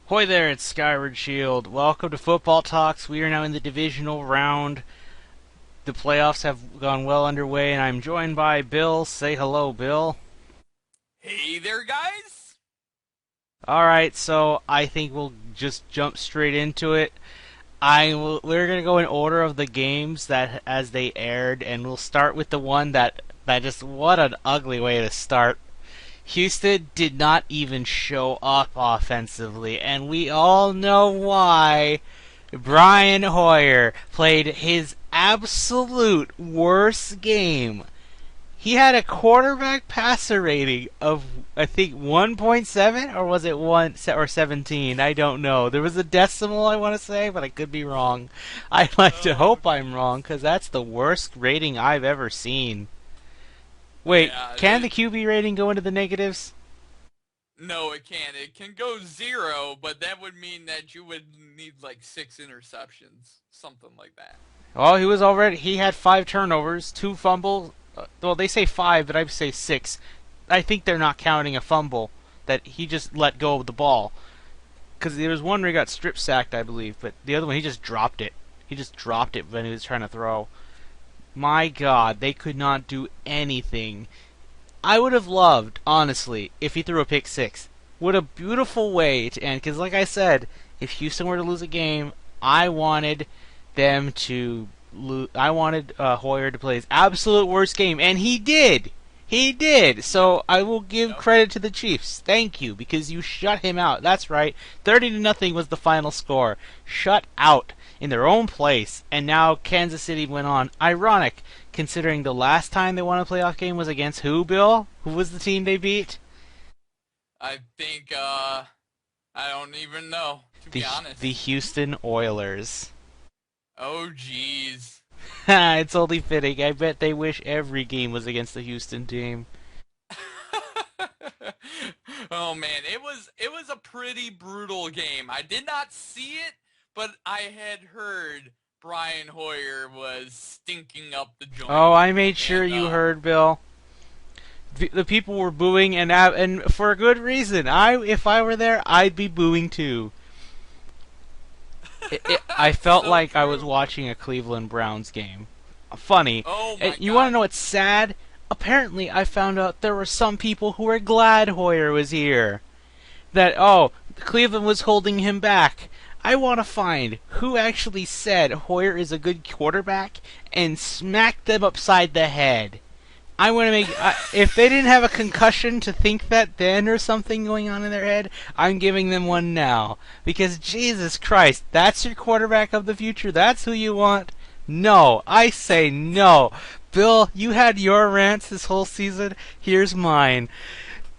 Hoy there, it's Skyward Shield. Welcome to Football Talks. We are now in the divisional round. The playoffs have gone well underway, and I'm joined by Bill. Say hello, Bill. Hey there, guys! Alright, so I think we'll just jump straight into it. We're going to go in order of the games that as they aired, and we'll start with the one that just, what an ugly way to start. Houston did not even show up offensively, and we all know why. Brian Hoyer played his absolute worst game. He had a quarterback passer rating of, I think, 1.7, or was it 1 or 17? I don't know. There was a decimal, I want to say, but I could be wrong. I'd like to Oh, hope I'm wrong, because that's the worst rating I've ever seen. Wait, yeah, can the QB rating go into the negatives? no, it can't. It can go zero, but that would mean that you would need like 6 interceptions, something like that. Well, he had 5 turnovers, 2 fumbles. Well, they say 5, but I say 6. I think they're not counting a fumble that he just let go of the ball. Because there was one where he got strip sacked, I believe, but the other one he just dropped it. He just dropped it when he was trying to throw. My God, they could not do anything. I would have loved, honestly, if he threw a pick six. What a beautiful way to end. Because, like I said, if Houston were to lose a game, I wanted them to I wanted Hoyer to play his absolute worst game, and he did. He did. Yep, So I will give yep. credit to the Chiefs. Thank you, because you shut him out. That's right. 30-0 was the final score. Shut out in their own place, and now Kansas City went on. Ironic, considering the last time they won a playoff game was against who, Bill? Who was the team they beat? I think, I don't even know, to The be the honest. Houston Oilers. Oh, jeez. It's only fitting. I bet they wish every game was against the Houston team. Oh man, it was a pretty brutal game. I did not see it, but I had heard Brian Hoyer was stinking up the joint. Oh, I made sure And you heard, Bill. The people were booing, and for a good reason. If I were there, I'd be booing too. I felt so like I was true. watching a Cleveland Browns game. Funny. Oh And my you want to god. know what's sad? Apparently, I found out there were some people who were glad Hoyer was here. That, oh, Cleveland was holding him back. I want to find who actually said Hoyer is a good quarterback and smack them upside the head. I want to make. If they didn't have a concussion to think that then or something going on in their head, I'm giving them one now. Because Jesus Christ, that's your quarterback of the future? That's who you want? No. I say no. Bill, you had your rants this whole season. Here's mine.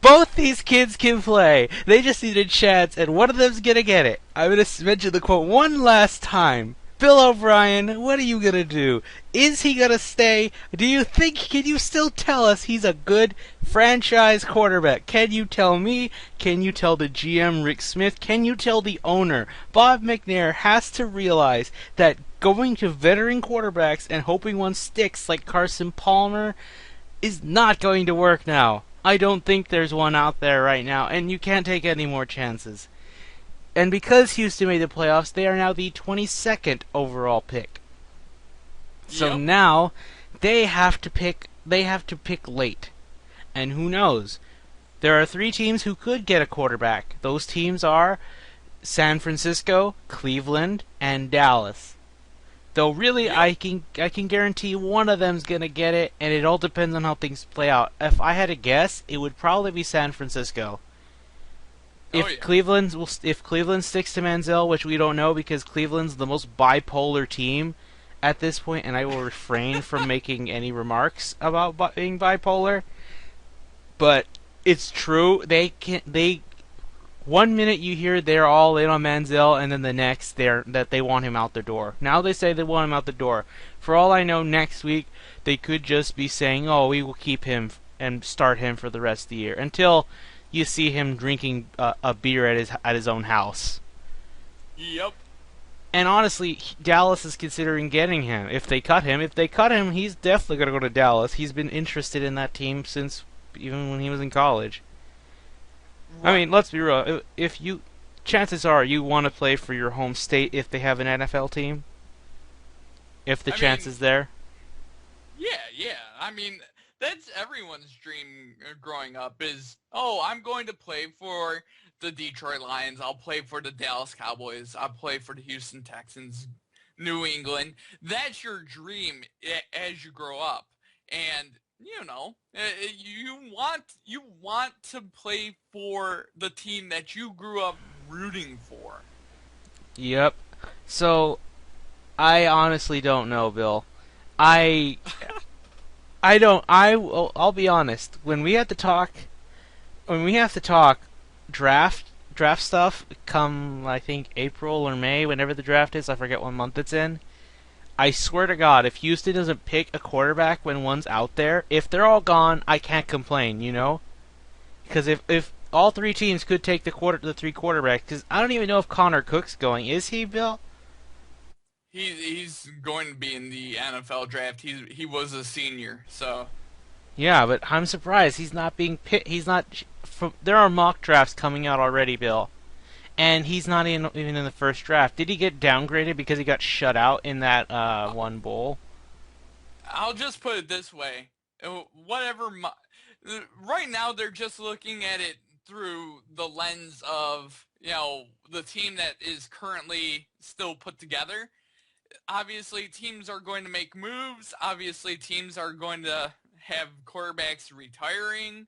Both these kids can play. They just need a chance, and one of them's gonna get it. I'm gonna mention the quote one last time. Bill O'Brien, what are you gonna do? Is he gonna stay? Do you think, can you still tell us he's a good franchise quarterback? Can you tell me? Can you tell the GM, Rick Smith? Can you tell the owner? Bob McNair has to realize that going to veteran quarterbacks and hoping one sticks like Carson Palmer is not going to work now. I don't think there's one out there right now, and you can't take any more chances. And because Houston made the playoffs, they are now the 22nd overall pick. So Yep. now they have to pick. They have to pick late, and who knows? There are 3 teams who could get a quarterback. Those teams are San Francisco, Cleveland, and Dallas. Though really, Yep. I can guarantee one of them's gonna get it, and it all depends on how things play out. If I had to guess, it would probably be San Francisco. Oh If yeah. Cleveland sticks to Manziel, which we don't know because Cleveland's the most bipolar team at this point, and I will refrain from making any remarks about being bipolar. But it's true. They can they One minute you hear they're all in on Manziel, and then the next they want him out the door. Now they say they want him out the door. For all I know, next week they could just be saying, "Oh, we will keep him and start him for the rest of the year," until you see him drinking a beer at his own house. Yep. And honestly, Dallas is considering getting him. If they cut him, he's definitely going to go to Dallas. He's been interested in that team since even when he was in college. I Right. mean, let's be real. If you chances are you want to play for your home state if they have an NFL team. If the I chance mean, is there. yeah. I mean, that's everyone's dream growing up is, oh, I'm going to play for the Detroit Lions. I'll play for the Dallas Cowboys. I'll play for the Houston Texans, New England. That's your dream as you grow up. And you want to play for the team that you grew up rooting for. Yep. So I honestly don't know, Bill. I I don't. I'll be honest. When we have to talk draft stuff, come I think April or May, whenever the draft is. I forget what month it's in. I swear to God, if Houston doesn't pick a quarterback when one's out there, if they're all gone, I can't complain. Because if all three teams could take the three quarterbacks, because I don't even know if Connor Cook's going. Is he, Bill? He's going to be in the NFL draft. He was a senior, so Yeah, but I'm surprised he's not being picked. He's not. There are mock drafts coming out already, Bill, and he's not even in the first draft. Did he get downgraded because he got shut out in that one bowl? I'll just put it this way: whatever. Right now, they're just looking at it through the lens of the team that is currently still put together. Obviously, teams are going to make moves. Obviously, teams are going to have quarterbacks retiring.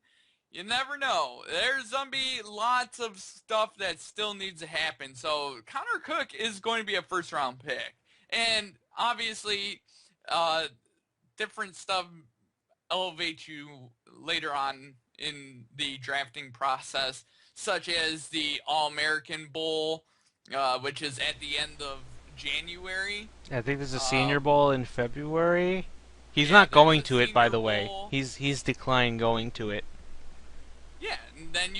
You never know. There's going to be lots of stuff that still needs to happen. So Connor Cook is going to be a first-round pick. And obviously, different stuff elevates you later on in the drafting process, such as the All-American Bowl, which is at the end of January. I think there's a Senior Bowl in February. He's Yeah, not there's going a to it, by Senior the way. Bowl. He's declined going to it. Yeah, and then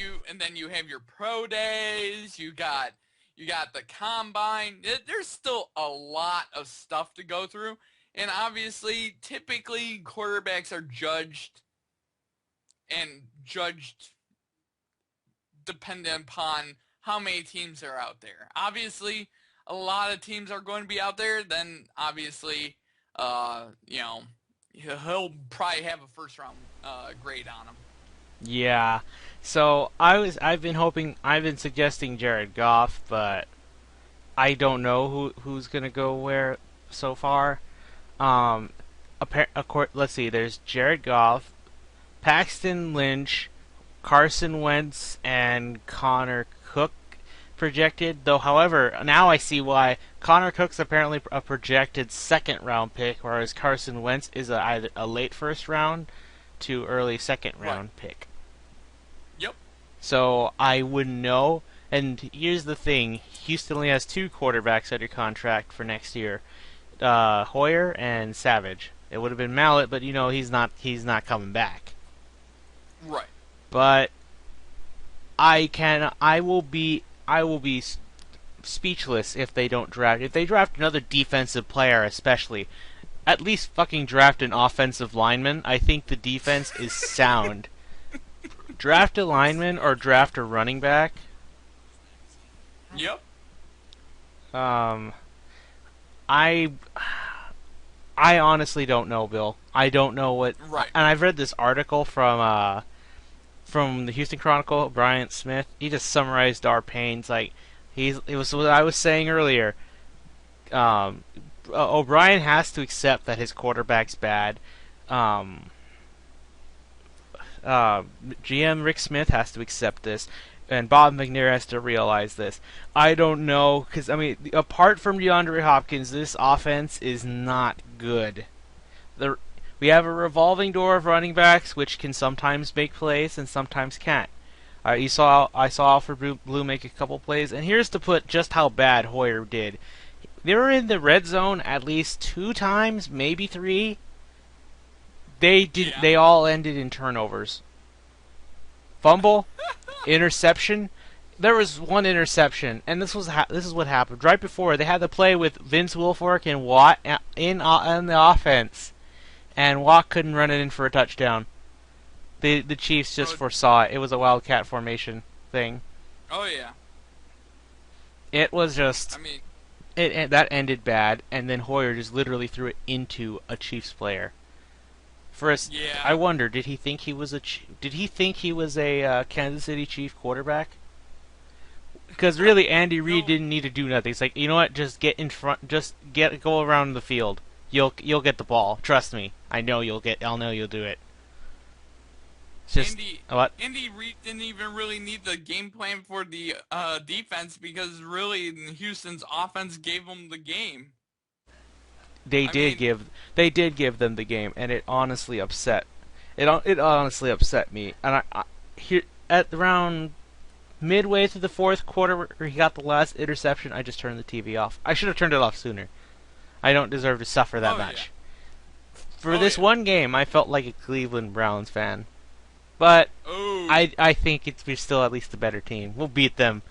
you have your pro days. You got the combine. There's still a lot of stuff to go through, and obviously, typically quarterbacks are judged dependent upon how many teams are out there. Obviously, a lot of teams are going to be out there. Then obviously, he'll probably have a first round grade on him. Yeah. So I've been suggesting Jared Goff, but I don't know who's gonna go where so far. Um, let's see. There's Jared Goff, Paxton Lynch, Carson Wentz, and Connor Cook projected. Though, however, now I see why Connor Cook's apparently a projected second round pick, whereas Carson Wentz is either a late first round to early second round pick. Yep. So I wouldn't know. And here's the thing: Houston only has two quarterbacks under contract for next year, Hoyer and Savage. It would have been Mallet, but he's not coming back. Right. But I will be speechless if they don't draft. If they draft another defensive player, especially, at least fucking draft an offensive lineman. I think the defense is sound. Draft a lineman or draft a running back. Yep. I honestly don't know, Bill. I don't know what. Right. And I've read this article from the Houston Chronicle, Bryant Smith. He just summarized our pains. Like it was what I was saying earlier. O'Brien has to accept that his quarterback's bad. GM Rick Smith has to accept this, and Bob McNair has to realize this. I don't know, because apart from DeAndre Hopkins, this offense is not good. We have a revolving door of running backs, which can sometimes make plays and sometimes can't. I saw Alfred Blue make a couple plays, and here's to put just how bad Hoyer did. They were in the red zone at least 2 times, maybe 3. They did. Yeah. They all ended in turnovers. Fumble, interception. There was one interception, and this is what happened right before they had the play with Vince Wilfork and Watt in the offense, and Watt couldn't run it in for a touchdown. The Chiefs just foresaw it. It was a wildcat formation thing. Oh yeah. It was I just mean, that ended bad, and then Hoyer just literally threw it into a Chiefs player. First, I yeah. wonder, did he think he was a Kansas City Chief quarterback? Because really, Andy Reid No, didn't need to do nothing. It's like, you know what? Just get in front. Just go around the field. You'll get the ball. Trust me. I know you'll get. I'll know you'll do it. It's just Andy what Andy Reid didn't even really need the game plan for the defense because really Houston's offense gave him the game. they I did mean, give. They did give them the game, and it honestly upset. It honestly upset me. And I here at around midway through the fourth quarter, where he got the last interception, I just turned the TV off. I should have turned it off sooner. I don't deserve to suffer that oh yeah, much. For oh this yeah, one game, I felt like a Cleveland Browns fan. But oh I think we're still at least the better team. We'll beat them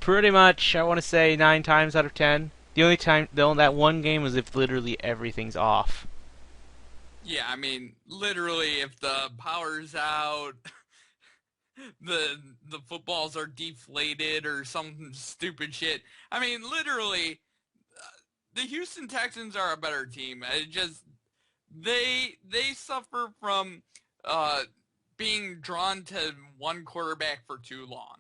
pretty much. I want to say 9 times out of 10. The only time that one game is if literally everything's off. yeah. I mean, literally, if the power's out, the footballs are deflated or some stupid shit. I mean, literally, the Houston Texans are a better team. It just they suffer from uh, being drawn to one quarterback for too long.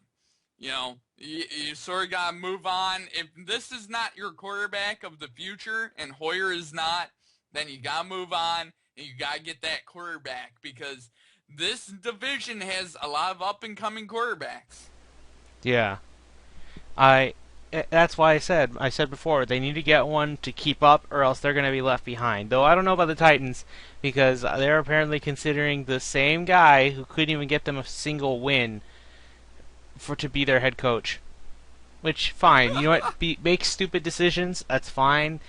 You know, you sort of got to move on. If this is not your quarterback of the future and Hoyer is not, then you got to move on and you got to get that quarterback because this division has a lot of up and coming quarterbacks. Yeah, I. That's why I said before they need to get one to keep up, or else they're going to be left behind. Though I don't know about the Titans because they're apparently considering the same guy who couldn't even get them a single win for to be their head coach. Which fine, you know what? Make stupid decisions. That's fine.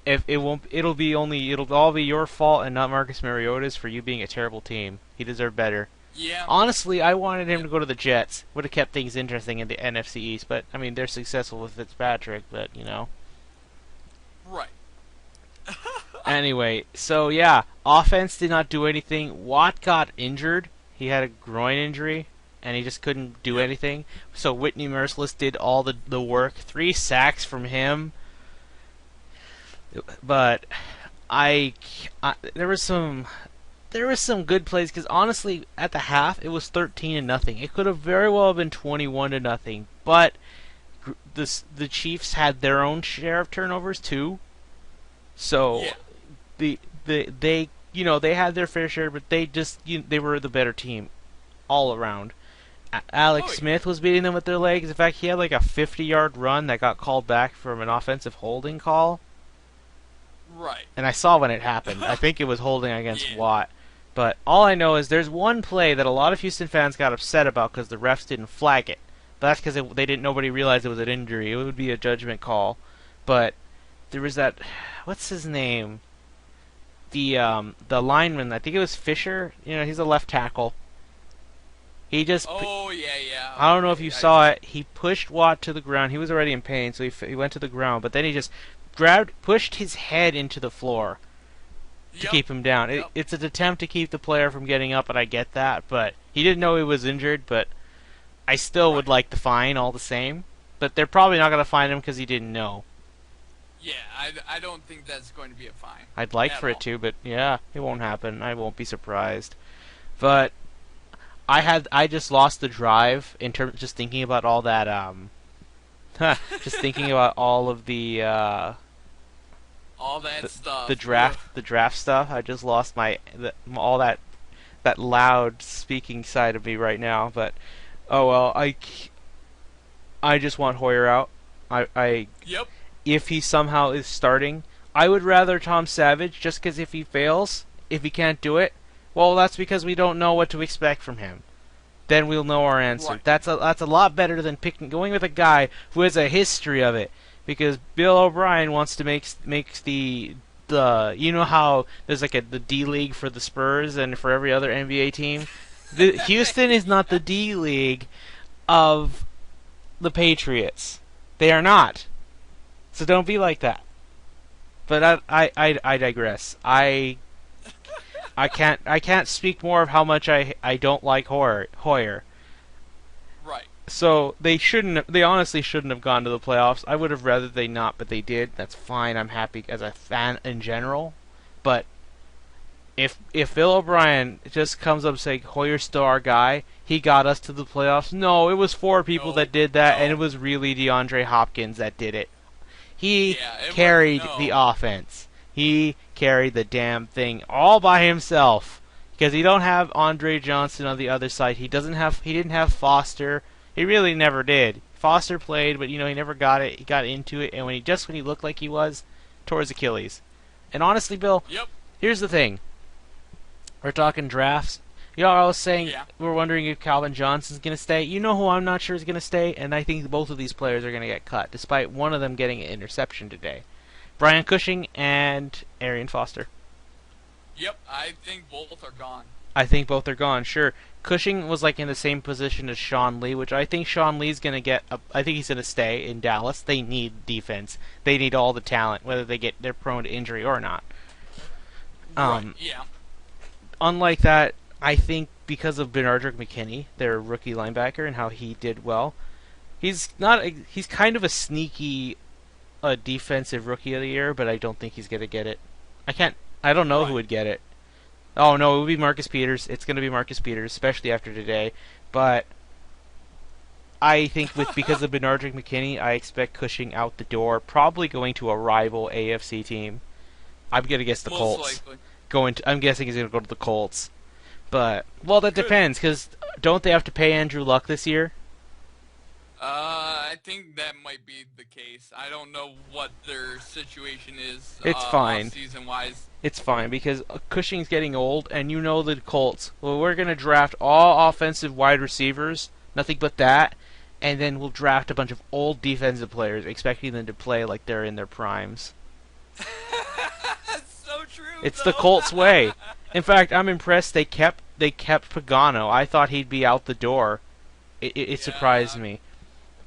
If it won't, it'll all be your fault and not Marcus Mariota's for you being a terrible team. He deserved better. Yeah. Honestly, I wanted him Yep. to go to the Jets. Would have kept things interesting in the NFC East, but I mean they're successful with Fitzpatrick. But you know. Right. Anyway, so yeah, offense did not do anything. Watt got injured. He had a groin injury, and he just couldn't do Yep. anything. So Whitney Merciless did all the work. 3 sacks from him. But I there was some good plays because honestly, at the half it was 13-0. It could have very well been 21-0. But the Chiefs had their own share of turnovers too. So Yeah. they they had their fair share, but they were the better team all around. Oh Alex yeah. Smith was beating them with their legs. In fact, he had like a 50-yard run that got called back from an offensive holding call. Right. And I saw when it happened. I think it was holding against Yeah. Watt. But all I know is there's one play that a lot of Houston fans got upset about because the refs didn't flag it. But that's because they didn't. Nobody realized it was an injury. It would be a judgment call. But there was that. What's his name? The lineman. I think it was Fisher. You know, he's a left tackle. He just. Oh yeah, yeah. I don't know if Okay. you saw it. He pushed Watt to the ground. He was already in pain, so he went to the ground. But then he just pushed his head into the floor to Yep. keep him down. Yep. It's an attempt to keep the player from getting up, and I get that. But he didn't know he was injured. But I still would Right. like the fine all the same. But they're probably not going to fine him because he didn't know. Yeah. I don't think that's going to be a fine I'd like at for it all. to, but yeah, it won't happen. I won't be surprised. But I just lost the drive in terms just thinking about all that just thinking about all of All that the, stuff. the draft stuff. I just lost all that loud speaking side of me right now. But oh well, I just want Hoyer out. I Yep. if he somehow is starting, I would rather Tom Savage just because if he fails, if he can't do it, well, that's because we don't know what to expect from him. Then we'll know our answer. Right. That's a lot better than going with a guy who has a history of it. Because Bill O'Brien wants to makes the you know how there's like the D League for the Spurs and for every other NBA team. Houston is not the D League of the Patriots. They are not. So don't be like that. But I digress. I can't speak more of how much I don't like Hoyer. Right. So they shouldn't. They honestly shouldn't have gone to the playoffs. I would have rather they not, but they did. That's fine. I'm happy as a fan in general. But if Bill O'Brien just comes up saying Hoyer's still our guy, he got us to the playoffs. No, it was four people No, that did that, and it no. was really DeAndre Hopkins that did it. He Yeah, it was carried the no. offense. He carried the damn thing all by himself. Because he don't have Andre Johnson on the other side. He didn't have Foster. He really never did. Foster played, but he never got it. He got into it, and when he looked like he was, tore his Achilles. And honestly, Bill, Yep. here's the thing. We're talking drafts. I was saying Yeah. we're wondering if Calvin Johnson's going to stay. You know who I'm not sure is going to stay, and I think both of these players are going to get cut, despite one of them getting an interception today. Brian Cushing and Arian Foster. Yep. I think both are gone. I think both are gone. Sure, Cushing was like in the same position as Sean Lee, which I think Sean Lee's going to get. I think he's going to stay in Dallas. They need defense. They need all the talent, whether they're prone to injury or not. Right. Yeah. Unlike that, I think because of Benardrick McKinney, their rookie linebacker, and how he did well, he's not. He's kind of a sneaky defensive rookie of the year, but I don't think he's gonna get it. I don't know who Right. would get it. Oh no, it would be Marcus Peters. It's gonna be Marcus Peters, especially after today. But I think because of Benardrick McKinney, I expect Cushing out the door, probably going to a rival AFC team. I'm gonna guess the Most Colts. likely. I'm guessing he's gonna go to the Colts. But that Good. depends, because don't they have to pay Andrew Luck this year? I think that might be the case. I don't know what their situation is It's off fine. season wise. It's fine because Cushing's getting old, and the Colts. Well, we're gonna draft all offensive wide receivers, nothing but that, and then we'll draft a bunch of old defensive players, expecting them to play like they're in their primes. That's so true. It's though. the Colts way. In fact, I'm impressed they kept Pagano. I thought he'd be out the door. It surprised Yeah, me.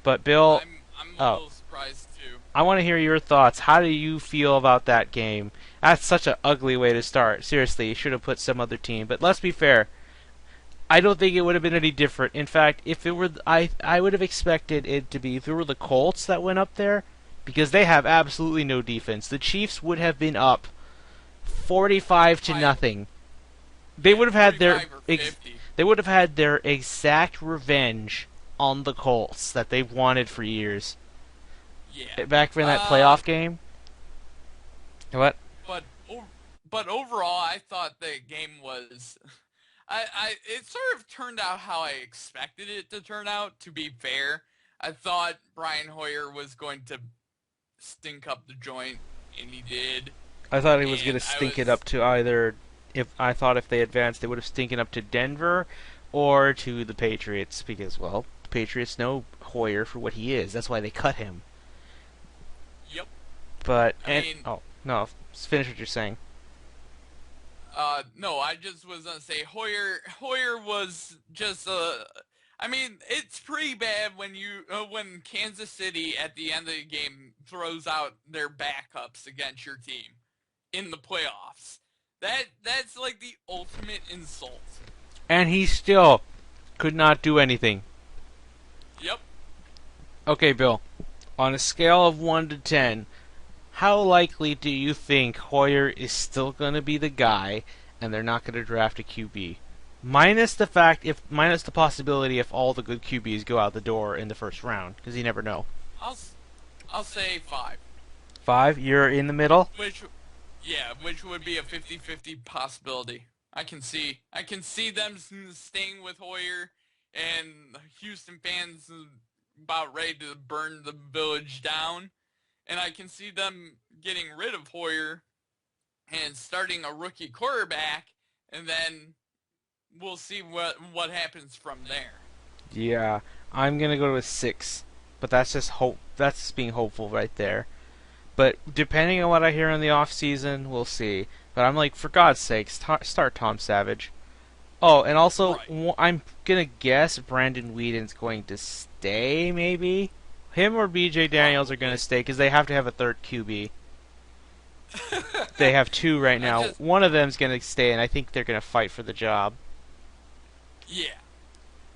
But Bill, I'm a oh, little surprised too. I want to hear your thoughts. How do you feel about that game? That's such an ugly way to start. Seriously, you should have put some other team. But let's be fair. I don't think it would have been any different. In fact, if it were, I would have expected it to be if it were the Colts that went up there, because they have absolutely no defense. The Chiefs would have been up 45 to Five. nothing. They would have had their 45 or 50. they would have had their exact revenge on the Colts that they've wanted for years. Yeah. Back in that playoff game. What? But but overall, I thought the game was. It sort of turned out how I expected it to turn out. To be fair, I thought Brian Hoyer was going to stink up the joint, and he did. I thought he was going And to I stink it was up to either. If they advanced, they would have stinking up to Denver or to the Patriots because, well, the Patriots know Hoyer for what he is. That's why they cut him. Yep. But I mean, oh no, finish what you're saying. no, I just was gonna say Hoyer was just I mean, it's pretty bad when when Kansas City at the end of the game throws out their backups against your team in the playoffs. That's like the ultimate insult. And he still could not do anything. Yep. Okay, Bill. On a scale of 1 to 10, how likely do you think Hoyer is still going to be the guy and they're not going to draft a QB? Minus the possibility if all the good QBs go out the door in the first round, because you never know. I'll say 5. 5, you're in the middle? Which would be a 50-50 possibility. I can see them staying with Hoyer, and Houston fans about ready to burn the village down, and I can see them getting rid of Hoyer and starting a rookie quarterback, and then we'll see what happens from there. Yeah, I'm going to go to a 6, but that's just hope. That's just being hopeful right there. But depending on what I hear in the off season, we'll see. But I'm like, for God's sake, start Tom Savage. Oh, and also, Right. I'm gonna guess Brandon Whedon's going to stay, maybe? Him or BJ Daniels are gonna stay, because they have to have a third QB. They have 2 right now. One of them's gonna stay, and I think they're gonna fight for the job. Yeah.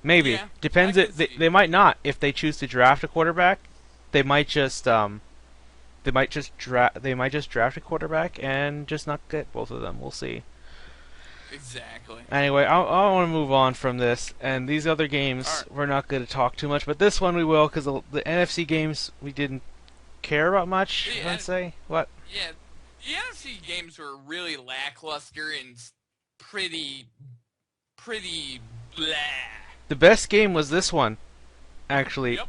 Maybe Yeah, I depends. can They see. might not if they choose to draft a quarterback. They might just they might just draft a quarterback and just not get both of them. We'll see. Exactly. Anyway, I want to move on from this, and these other All games right. we're not going to talk too much, but this one we will because the NFC games we didn't care about much. The, I'd say what yeah, the NFC games were really lackluster and pretty, pretty blah. the best game was this one actually. Yep.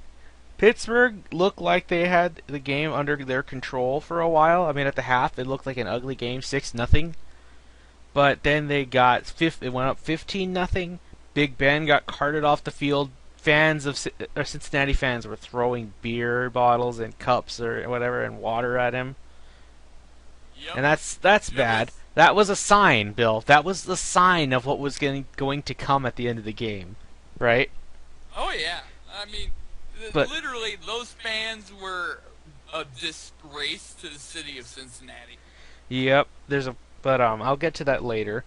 Pittsburgh looked like they had the game under their control for a while. I mean, at the half, it looked like an ugly game, 6-0. But then they got it went up 15-0. Big Ben got carted off the field. Fans of Cincinnati fans were throwing beer bottles and cups or whatever and water at him, Yep. and that's It bad. was. That was a sign, Bill. That was the sign of what was going to come at the end of the game, right? Oh yeah. I mean, But literally, those fans were a disgrace to the city of Cincinnati. yep, but I'll get to that later.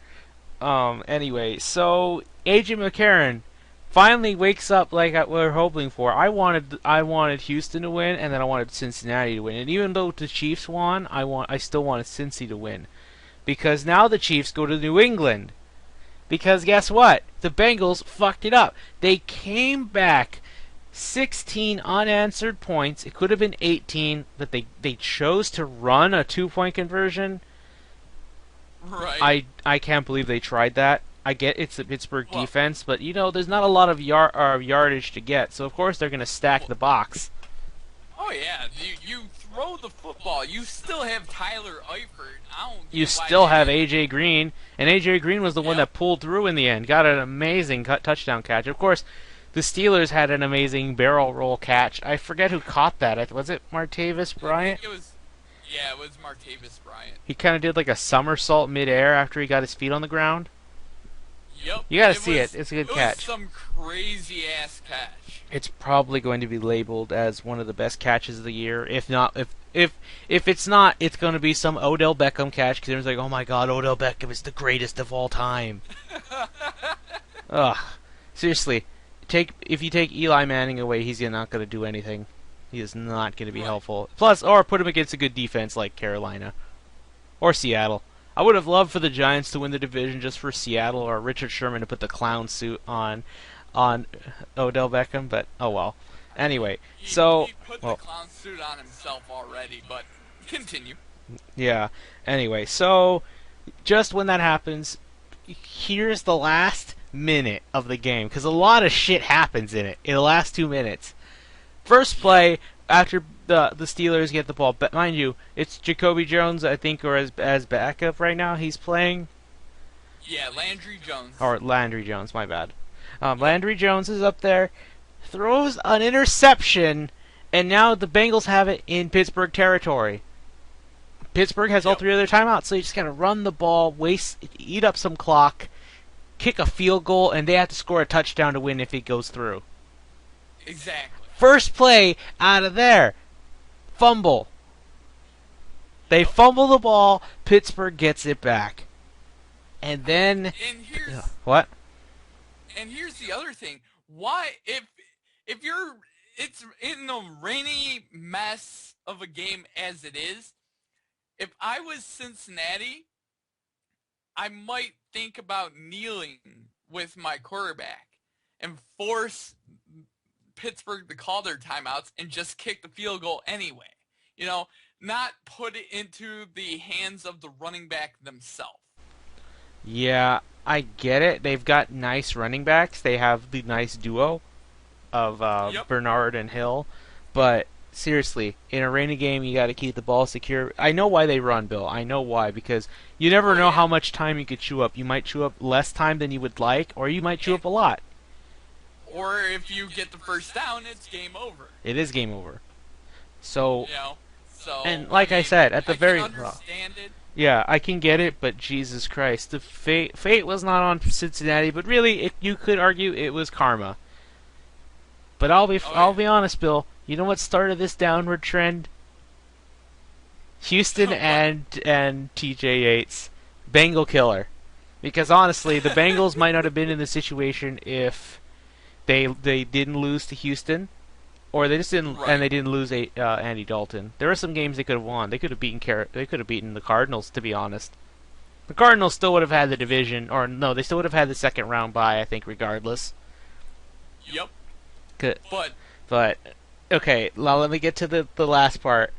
Anyway, so AJ McCarron finally wakes up like we were hoping for. I wanted Houston to win, and then I wanted Cincinnati to win. And even though the Chiefs won, I still wanted Cincy to win because now the Chiefs go to New England. Because guess what? The Bengals fucked it up. They came back 16 unanswered points. It could have been 18, but they chose to run a 2-point conversion. Right. I can't believe they tried that. I get it's the Pittsburgh Well, defense, but there's not a lot of yardage to get, so of course they're going to stack the box. oh yeah. You throw the football. You still have Tyler Eifert. I don't You get why still they have didn't- AJ Green, and AJ Green was the one Yep. that pulled through in the end. Got an amazing touchdown catch. Of course, the Steelers had an amazing barrel roll catch. I forget who caught that. Was it Martavis I Bryant? think it was. Yeah, it was Martavis Bryant. He kind of did like a somersault midair after he got his feet on the ground. Yep. You got to see it. It's a good It was catch. some crazy ass catch. It's probably going to be labeled as one of the best catches of the year. If not, if it's not, it's going to be some Odell Beckham catch because everyone's like, "Oh my God, Odell Beckham is the greatest of all time." Ugh, seriously, if you take Eli Manning away, he's not going to do anything. He is not going to be Right. helpful. Plus, or put him against a good defense like Carolina or Seattle. I would have loved for the Giants to win the division just for Seattle or Richard Sherman to put the clown suit on Odell Beckham, but oh well. Anyway, so He put well, the clown suit on himself already, but continue. yeah. Anyway, so just when that happens, here's the last minute of the game because a lot of shit happens in it in the last 2 minutes. First play after the Steelers get the ball, but mind you, it's Jacoby Jones, I think, or as backup right now. He's playing, Yeah, Landry Jones. or Landry Jones. My bad. Landry Jones is up there, throws an interception, and now the Bengals have it in Pittsburgh territory. Pittsburgh has all Yep. 3 other timeouts, so you just gotta run the ball, eat up some clock, kick a field goal, and they have to score a touchdown to win if it goes through. Exactly. First play out of there, fumble. They fumble the ball, Pittsburgh gets it back. And then And here's what? and here's the other thing. Why if you're it's in a rainy mess of a game as it is, if I was Cincinnati, I might think about kneeling with my quarterback and force Pittsburgh to call their timeouts and just kick the field goal anyway. Not put it into the hands of the running back themselves. Yeah, I get it. They've got nice running backs. They have the nice duo of Yep. Bernard and Hill. But seriously, in a rainy game, you got to keep the ball secure. I know why they run, Bill. I know why. Because you never Oh, know yeah. how much time you could chew up. You might chew up less time than you would like, or you might chew up a lot. Or if you get the first down, it's game over. It is game over. So, So and like I said, at the I very- can understand it. yeah, I can get it, but Jesus Christ, the fate was not on Cincinnati. But really, you could argue it was karma. But I'll yeah. be honest, Bill. You know what started this downward trend? Houston What? and T.J. Yates, Bengal killer. Because honestly, the Bengals might not have been in the situation if they didn't lose to Houston, or they just didn't, and Right. they didn't lose Andy Dalton. There were some games they could have won. They could have they could have beaten the Cardinals, to be honest. The Cardinals still would have had the division, or no, they still would have had the second round bye, I think, regardless. Yep. Good. But But okay, now let me get to the last part.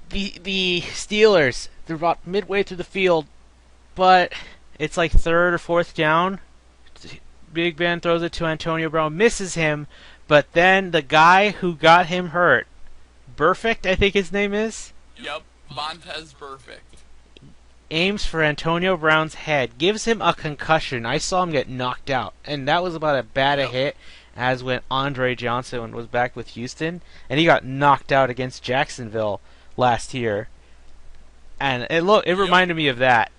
The Steelers, they're about midway through the field, but it's like third or fourth down. Big Ben throws it to Antonio Brown, misses him, but then the guy who got him hurt, Perfect, I think his name is, yep, Vontez perfect. aims for Antonio Brown's head, gives him a concussion. I saw him get knocked out, and that was about as bad a Yep. hit as when Andre Johnson was back with Houston, and he got knocked out against Jacksonville last year. And it Yep. reminded me of that.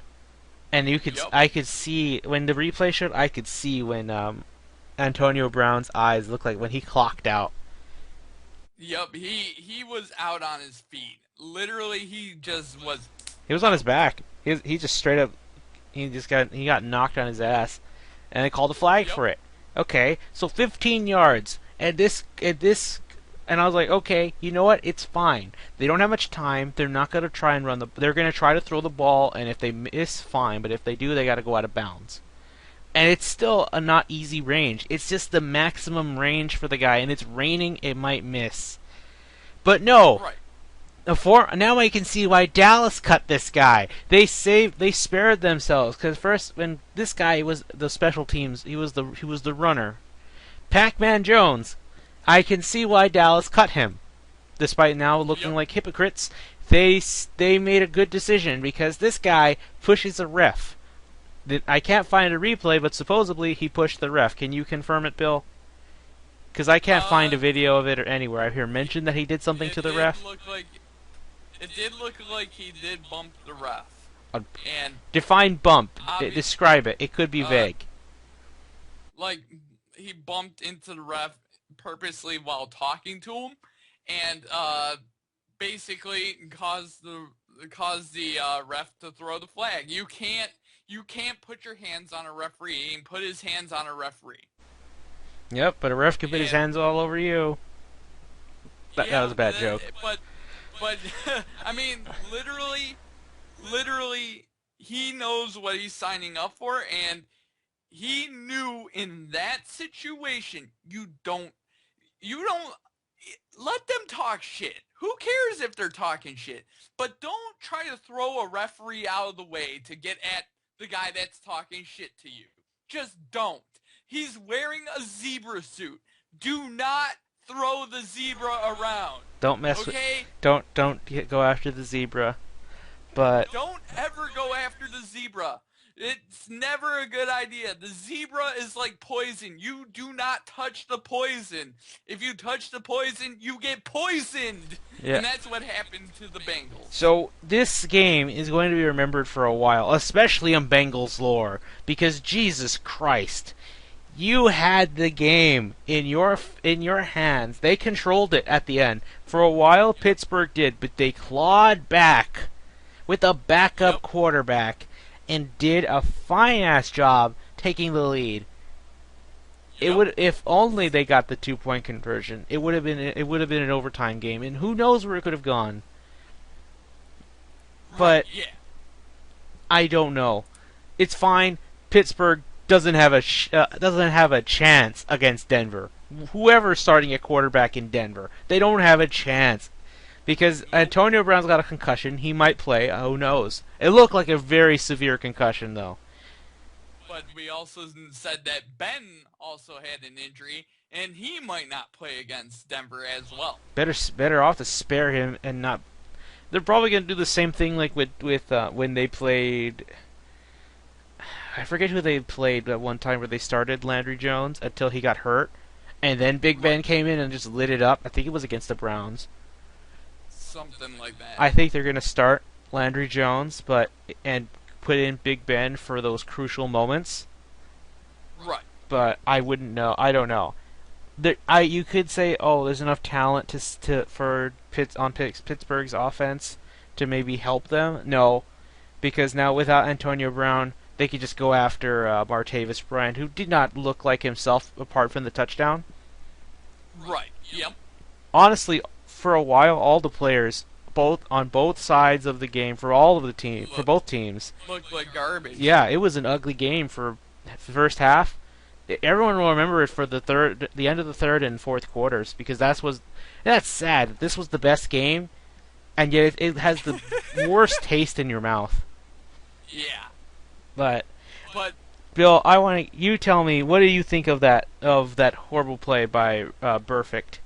And Yep. I could see when the replay showed. I could see when Antonio Brown's eyes looked like when he clocked out. Yep. He was out on his feet. Literally, he just was. He was on his back. He just straight up. He got knocked on his ass, and they called a flag Yep. for it. Okay, so 15 yards, and and I was like, okay, you know what? It's fine. They don't have much time. They're not gonna try and They're gonna try to throw the ball, and if they miss, fine. But if they do, they got to go out of bounds. And it's still a not easy range. It's just the maximum range for the guy, and it's raining. It might miss. But no, Right. now I can see why Dallas cut this guy. They spared themselves because first when this guy was the special teams, he was the runner, Pac-Man Jones. I can see why Dallas cut him, despite now looking Yep. like hypocrites. They made a good decision because this guy pushes a ref. I can't find a replay, but supposedly he pushed the ref. Can you confirm it, Bill? Because I can't find a video of it or anywhere. I hear mentioned that he did something to the ref. It did look like he did bump the ref. Uh, And Define bump. Obvi- Describe it. It could be vague. like he bumped into the ref purposely while talking to him, and basically caused the ref to throw the flag. You can't put your hands on a referee and put his hands on a referee. Yep, but a ref could put his hands all over you. That was a bad joke. But I mean, literally, he knows what he's signing up for, and he knew in that situation you don't let them talk shit. Who cares if they're talking shit? But don't try to throw a referee out of the way to get at the guy that's talking shit to you. Just don't. He's wearing a zebra suit. Do not throw the zebra around. Don't mess Okay? with. Don't go after the zebra. But Don't ever go after the zebra. It's never a good idea. The zebra is like poison. You do not touch the poison. If you touch the poison, you get poisoned. Yeah. And that's what happened to the Bengals. so this game is going to be remembered for a while, especially in Bengals lore, because Jesus Christ, you had the game in your hands. They controlled it at the end. For a while, Pittsburgh did, but they clawed back with a backup Yep. quarterback and did a fine-ass job taking the lead. It Yep. would, if only they got the 2-point conversion. It would have been an overtime game, and who knows where it could have gone. But Yeah. I don't know. It's fine. Pittsburgh doesn't have a chance against Denver. Whoever's starting at quarterback in Denver, they don't have a chance. Because Antonio Brown's got a concussion. He might play. Who knows? It looked like a very severe concussion, though. But we also said that Ben also had an injury, and he might not play against Denver as well. Better off to spare him and not. They're probably going to do the same thing like with when they played. I forget who they played at one time where they started Landry Jones until he got hurt, and then Big Ben came in and just lit it up. I think it was against the Browns. Something like that. I think they're going to start Landry Jones, and put in Big Ben for those crucial moments. Right. But I wouldn't know. I don't know. You could say, oh, there's enough talent for Pittsburgh's offense to maybe help them. No, because now without Antonio Brown, they could just go after Martavis Bryant, who did not look like himself apart from the touchdown. Right. Yep. Honestly, for a while, all the players, both on both sides of the game, for all of the team, for both teams, Looked like garbage. yeah, it was an ugly game for the first half. Everyone will remember it for the end of the third and fourth quarters, because that's sad. This was the best game, and yet it has the worst taste in your mouth. Yeah. But But Bill, I want you tell me, what do you think of that horrible play by Burfict?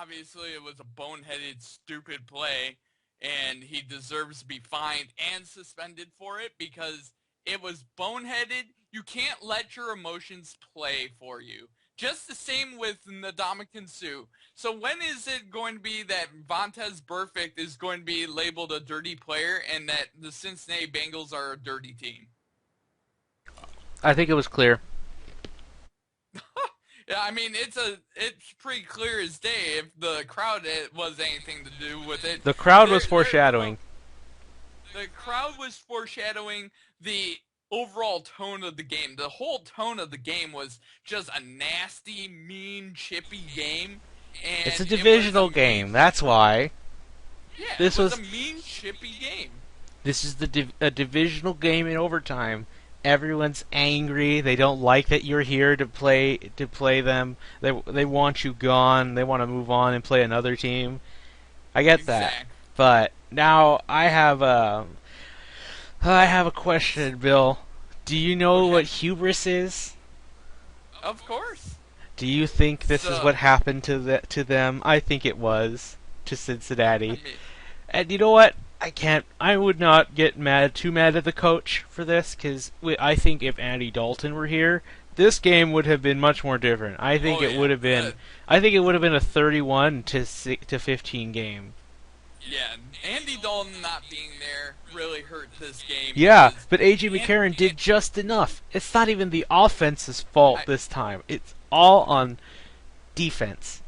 obviously it was a boneheaded, stupid play, and he deserves to be fined and suspended for it because it was boneheaded. You can't let your emotions play for you. Just the same with Ndamukong Suh. So when is it going to be that Vontaze Burfict is going to be labeled a dirty player and that the Cincinnati Bengals are a dirty team? I think it was clear. Yeah, I mean, it's pretty clear as day if the crowd was anything to do with it. The crowd was foreshadowing. The crowd was foreshadowing the overall tone of the game. The whole tone of the game was just a nasty, mean, chippy game. And It's a divisional game, that's why. Yeah, This it was was a mean, chippy game. This is a divisional game in overtime. Everyone's angry. They don't like that you're here to play them. They want you gone. They want to move on and play another team. I get that. But now I have a question, Bill. Do you know what hubris is? Of course. Do you think this is what happened to them? I think it was to Cincinnati. I mean, And you know what? I would not get too mad at the coach for this, because I think if Andy Dalton were here, this game would have been much more different. I think it would have been a 31-15 game. Yeah, Andy Dalton not being there really hurt this game. Yeah, but A.J. McCarron did just enough. It's not even the offense's fault this time. It's all on defense.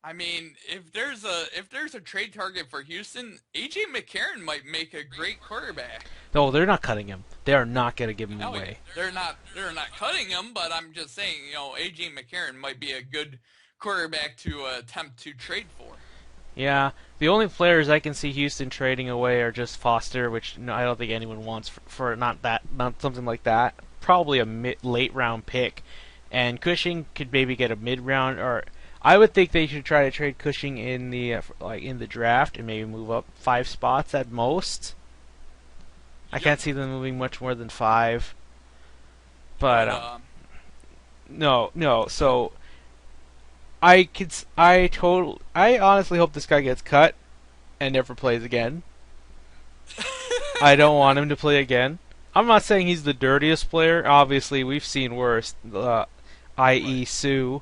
I mean, if there's a trade target for Houston, A.J. McCarron might make a great quarterback. No, they're not cutting him. They are not going to give him away. They're not cutting him, but I'm just saying, A.J. McCarron might be a good quarterback to attempt to trade for. Yeah, the only players I can see Houston trading away are just Foster, which I don't think anyone wants for not something like that. Probably a late round pick, and Cushing could maybe get a mid round, or I would think they should try to trade Cushing in the draft and maybe move up 5 spots at most. I can't see them moving much more than 5. But no. So I honestly hope this guy gets cut and never plays again. I don't want him to play again. I'm not saying he's the dirtiest player. Obviously, we've seen worse, i.e. Suh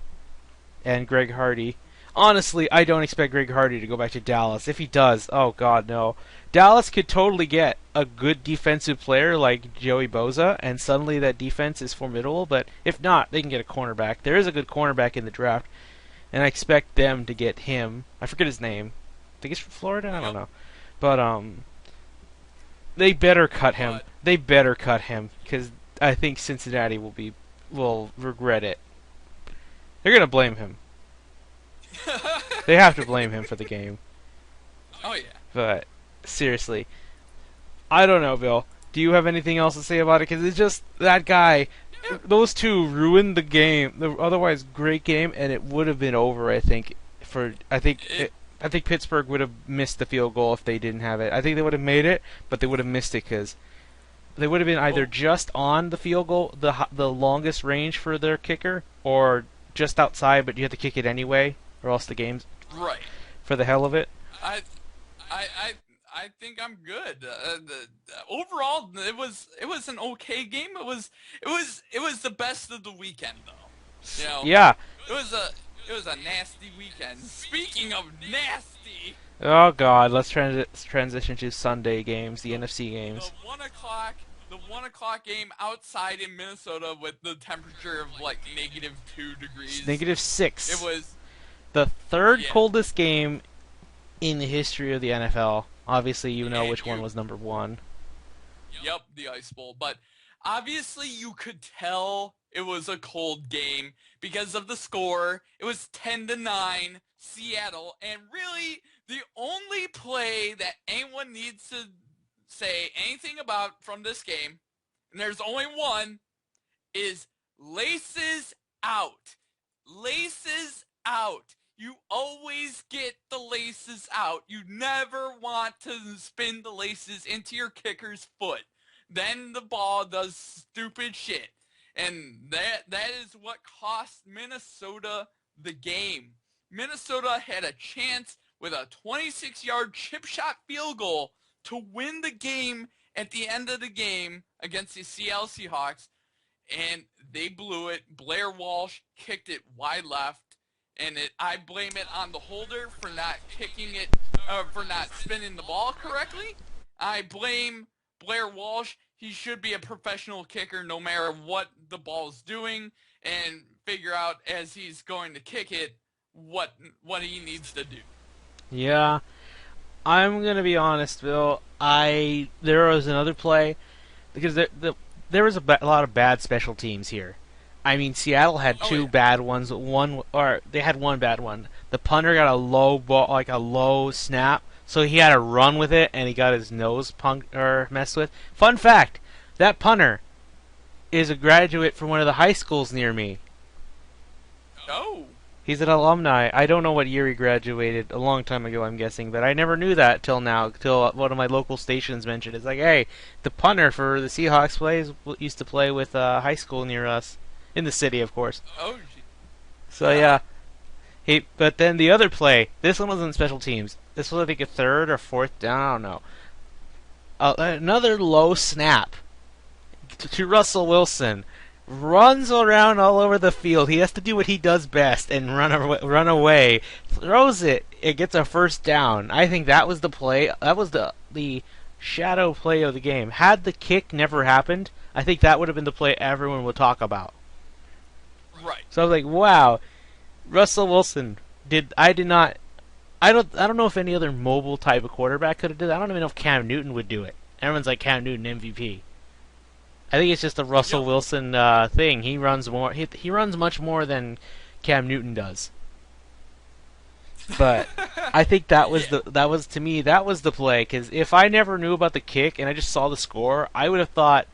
and Greg Hardy. Honestly, I don't expect Greg Hardy to go back to Dallas. If he does, oh god, no. Dallas could totally get a good defensive player like Joey Bosa, and suddenly that defense is formidable, but if not, they can get a cornerback. There is a good cornerback in the draft, and I expect them to get him. I forget his name. I think he's from Florida? I don't know. But, they better cut him. They better cut him, because I think Cincinnati will regret it. They're going to blame him. They have to blame him for the game. Oh, yeah. But, seriously, I don't know, Bill. Do you have anything else to say about it? Because it's just, that guy, those two ruined the game, the otherwise great game, and it would have been over, I think. I think Pittsburgh would have missed the field goal if they didn't have it. I think they would have made it, but they would have missed it because they would have been either just on the field goal, the longest range for their kicker, or just outside, but you have to kick it anyway, or else the game's right for the hell of it. I think I'm good. Overall, it was an okay game. It was the best of the weekend, though. Yeah. It was a nasty weekend. Speaking of nasty. Oh God, let's transition to Sunday games, the NFC games. The 1 o'clock game outside in Minnesota with the temperature of like -2 degrees. -6. It was the third coldest game in the history of the NFL. Obviously, you know which one was number 1. Yep, the Ice Bowl. But obviously, you could tell it was a cold game because of the score. It was 10-9 Seattle, and really, the only play that anyone needs to say anything about from this game, and there's only one, is laces out. Laces out. You always get the laces out. You never want to spin the laces into your kicker's foot. Then the ball does stupid shit. And that is what cost Minnesota the game. Minnesota had a chance with a 26-yard chip shot field goal to win the game at the end of the game against the Seattle Seahawks, and they blew it. Blair Walsh kicked it wide left, and I blame it on the holder for not kicking it, for not spinning the ball correctly. I blame Blair Walsh. He should be a professional kicker no matter what the ball's doing, and figure out as he's going to kick it what he needs to do. Yeah, I'm gonna be honest, Bill. There was another play because there was a lot of bad special teams here. I mean, Seattle had Oh two yeah. bad ones. They had one bad one. The punter got a low ball, like a low snap, so he had to run with it, and he got his nose messed with. Fun fact: that punter is a graduate from one of the high schools near me. Oh. He's an alumni. I don't know what year he graduated. A long time ago, I'm guessing, but I never knew that till now. Till one of my local stations mentioned. It's like, hey, the punter for the Seahawks used to play with high school near us, in the city, of course. Oh. So yeah, but then the other play. This one wasn't special teams. This was, I think, a third or fourth down. I don't know. Another low snap to Russell Wilson. Runs around all over the field. He has to do what he does best and run away. Throws it. It gets a first down. I think that was the play. That was the shadow play of the game. Had the kick never happened, I think that would have been the play everyone would talk about. Right. So I was like, wow, Russell Wilson did not. I don't know if any other mobile type of quarterback could have did that. I don't even know if Cam Newton would do it. Everyone's like Cam Newton MVP. I think it's just a Russell Wilson thing. He runs more. He runs much more than Cam Newton does. But I think that was the play. Because if I never knew about the kick and I just saw the score, I would have thought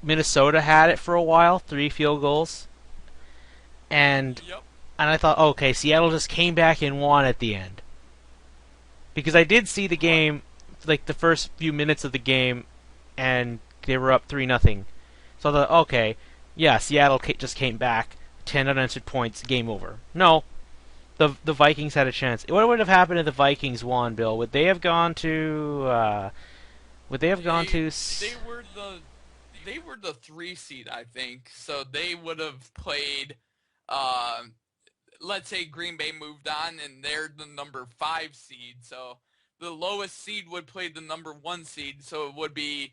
Minnesota had it for a while, 3 field goals, and I thought, okay, Seattle just came back and won at the end. Because I did see the game, like the first few minutes of the game, and they were up 3-0. So I thought, okay, yeah, Seattle just came back, 10 unanswered points, game over. No, the Vikings had a chance. What would have happened if the Vikings won, Bill? Would they have gone to? They were the 3 seed, I think. So they would have played. Let's say Green Bay moved on, and they're the number 5 seed. So the lowest seed would play the number 1 seed. So it would be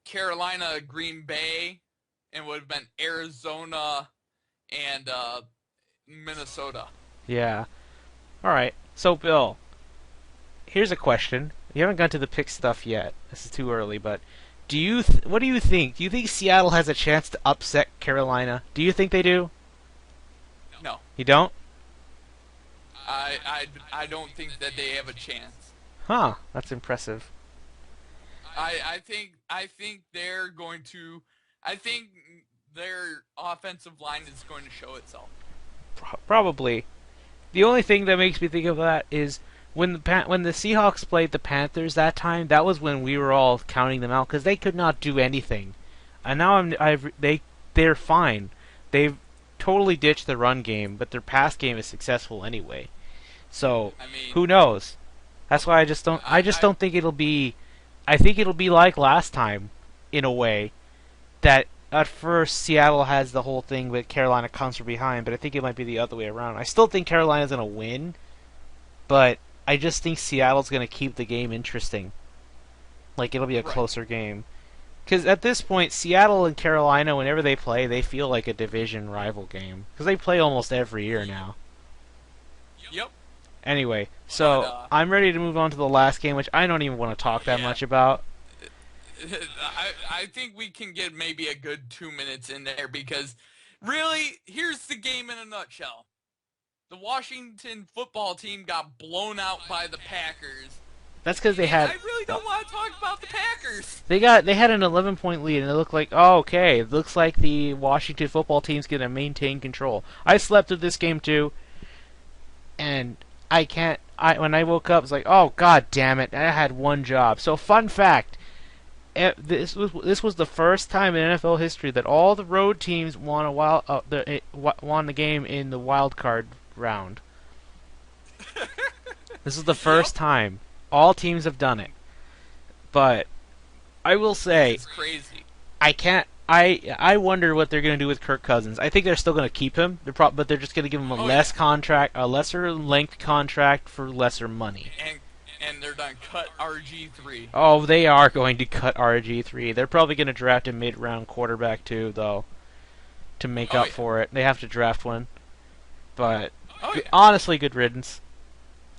Carolina, Green Bay, and would have been Arizona and Minnesota. Yeah. All right. So, Bill, here's a question. You haven't gone to the pick stuff yet. This is too early, but what do you think? Do you think Seattle has a chance to upset Carolina? Do you think they do? No. You don't? I don't think that they have a chance. Huh. That's impressive. I think they're going to. I think their offensive line is going to show itself. Probably. The only thing that makes me think of that is when the Seahawks played the Panthers that time. That was when we were all counting them out because they could not do anything, and now they're fine. They've totally ditched the run game, but their pass game is successful anyway. So who knows? That's why I just don't think it'll be. I think it'll be like last time, in a way, that at first Seattle has the whole thing, but Carolina comes from behind. But I think it might be the other way around. I still think Carolina's going to win, but I just think Seattle's going to keep the game interesting. Like, it'll be a closer game. Because at this point, Seattle and Carolina, whenever they play, they feel like a division rival game. Because they play almost every year now. Yep. Anyway, so I'm ready to move on to the last game, which I don't even want to talk that much about. I think we can get maybe a good 2 minutes in there because really, here's the game in a nutshell. The Washington football team got blown out by the Packers. That's because they And had I really don't want to talk about the Packers. they had an 11-point lead, and it looked like, oh, okay, it looks like the Washington football team's gonna maintain control. I slept through this game too, and I can't. When I woke up, it's like, oh god damn it! I had one job. So fun fact: this was the first time in NFL history that all the road teams won the game in the wild card round. This is the Yep. first time all teams have done it. But I will say, It's crazy. I can't. I wonder what they're going to do with Kirk Cousins. I think they're still going to keep him. But they're just going to give him a Oh yeah. a lesser length contract for lesser money. And they're done cut RG3. Oh, they are going to cut RG3. They're probably going to draft a mid-round quarterback too, though, to make Oh up yeah. for it. They have to draft one. But Oh yeah. honestly, good riddance.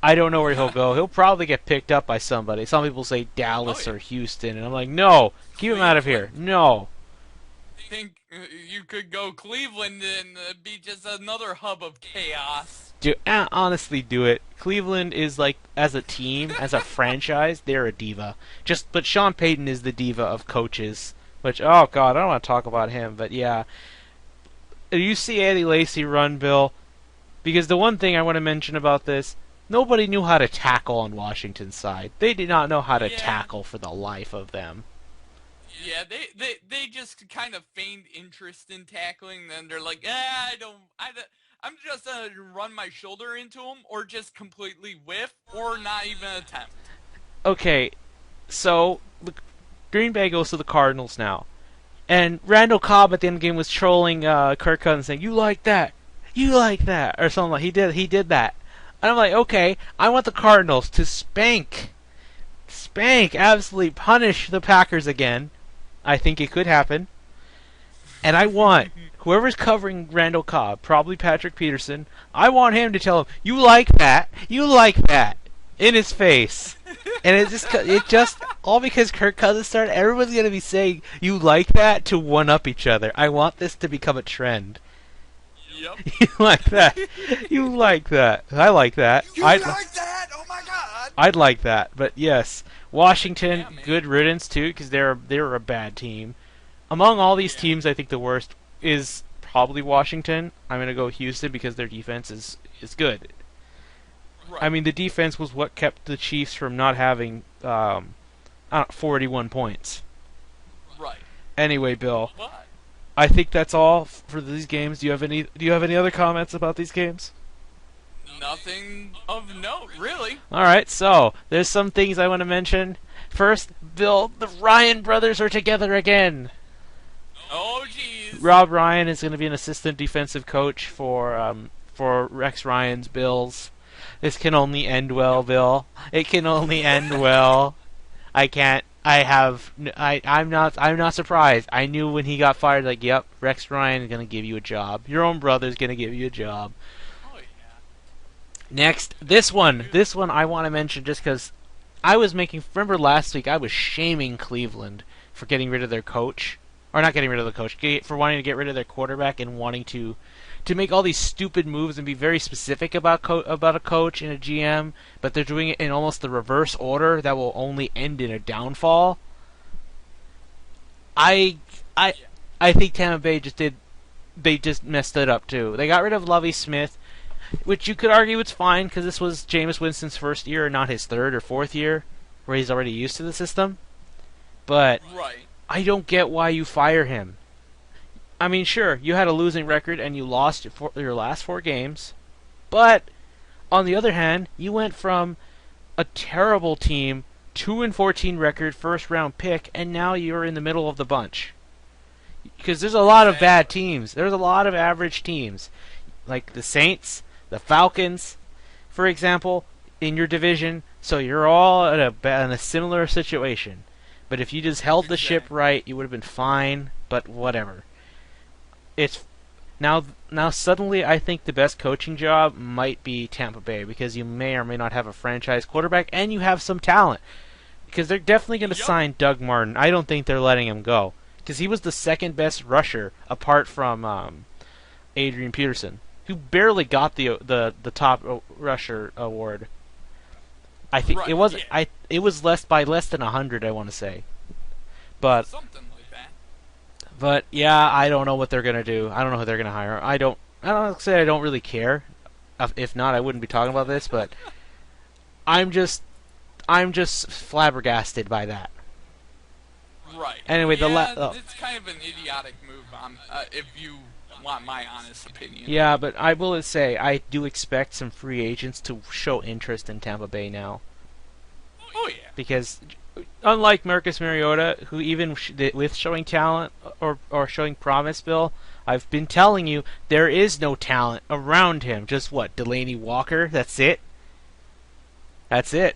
I don't know where he'll go. He'll probably get picked up by somebody. Some people say Oh Dallas yeah. or Houston, and I'm like, no, keep him out of here. Cleveland. No. Think you could go Cleveland and be just another hub of chaos. Honestly, do it. Cleveland is like, as a team, as a franchise, they're a diva. But Sean Payton is the diva of coaches. Which, oh god, I don't want to talk about him, but yeah. You see Eddie Lacy run, Bill, because the one thing I want to mention about this, nobody knew how to tackle on Washington's side. They did not know how to Yeah. tackle for the life of them. Yeah, they just kind of feigned interest in tackling. Then they're like, I'm just gonna run my shoulder into him, or just completely whiff, or not even attempt. Okay, so the Green Bay goes to the Cardinals now. And Randall Cobb at the end of the game was trolling Kirk Cousins, saying, "You like that? You like that?" or something like. He did that, and I'm like, okay, I want the Cardinals to absolutely punish the Packers again. I think it could happen, and I want whoever's covering Randall Cobb, probably Patrick Peterson. I want him to tell him, you like that," in his face. And it just all because Kirk Cousins started. Everyone's gonna be saying "you like that" to one up each other. I want this to become a trend. Yep. You like that? You like that? I like that. You like that? Oh my god! I'd like that. But yes, Washington, Yeah, man. good riddance too, because they're a bad team. Among all these Yeah. teams, I think the worst is probably Washington. I'm gonna go Houston because their defense is good. Right. I mean, the defense was what kept the Chiefs from not having 41 points. Right. Anyway, Bill, But I think that's all for these games. Do you have any other comments about these games? nothing of note, really. All right, so there's some things I want to mention. First, Bill, the Ryan brothers are together again. Oh jeez. Rob Ryan is going to be an assistant defensive coach for Rex Ryan's Bills. This can only end well, Bill. It can only end well. I can't. I'm not surprised. I knew when he got fired, like, yep, Rex Ryan is gonna give you a job. Your own brother's gonna give you a job. Oh yeah. Next, this one I want to mention just because remember last week I was shaming Cleveland for getting rid of their coach, or not getting rid of the coach, for wanting to get rid of their quarterback and wanting to make all these stupid moves and be very specific about a coach and a GM, but they're doing it in almost the reverse order that will only end in a downfall. I I I think Tampa Bay just messed it up too. They got rid of Lovie Smith, which you could argue it's fine because this was Jameis Winston's first year, not his third or fourth year, where he's already used to the system. But Right. I don't get why you fire him. I mean, sure, you had a losing record and you lost your last 4 games, but on the other hand, you went from a terrible team, 2-14 record, first round pick, and now you're in the middle of the bunch. Because there's a lot of bad teams. There's a lot of average teams, like the Saints, the Falcons, for example, in your division. So you're all in a similar situation. But if you just held the ship right, you would have been fine. But whatever. It's now suddenly I think the best coaching job might be Tampa Bay because you may or may not have a franchise quarterback and you have some talent. because they're definitely going to Yup. sign Doug Martin. I don't think they're letting him go because he was the second best rusher apart from Adrian Peterson, who barely got the top rusher award. I think it Right. was Yeah. it was less than 100. I want to say, but Something like that. yeah, I don't know what they're gonna do. I don't know who they're gonna hire. I don't say I don't really care. If not, I wouldn't be talking about this. But I'm just flabbergasted by that. Right. Anyway, It's kind of an idiotic move. If you want my honest opinion. yeah, but I will say I do expect some free agents to show interest in Tampa Bay now Oh yeah. because unlike Marcus Mariota, who even with showing talent or showing promise, Bill, I've been telling you there is no talent around him. Just what, Delaney Walker? That's it. That's it.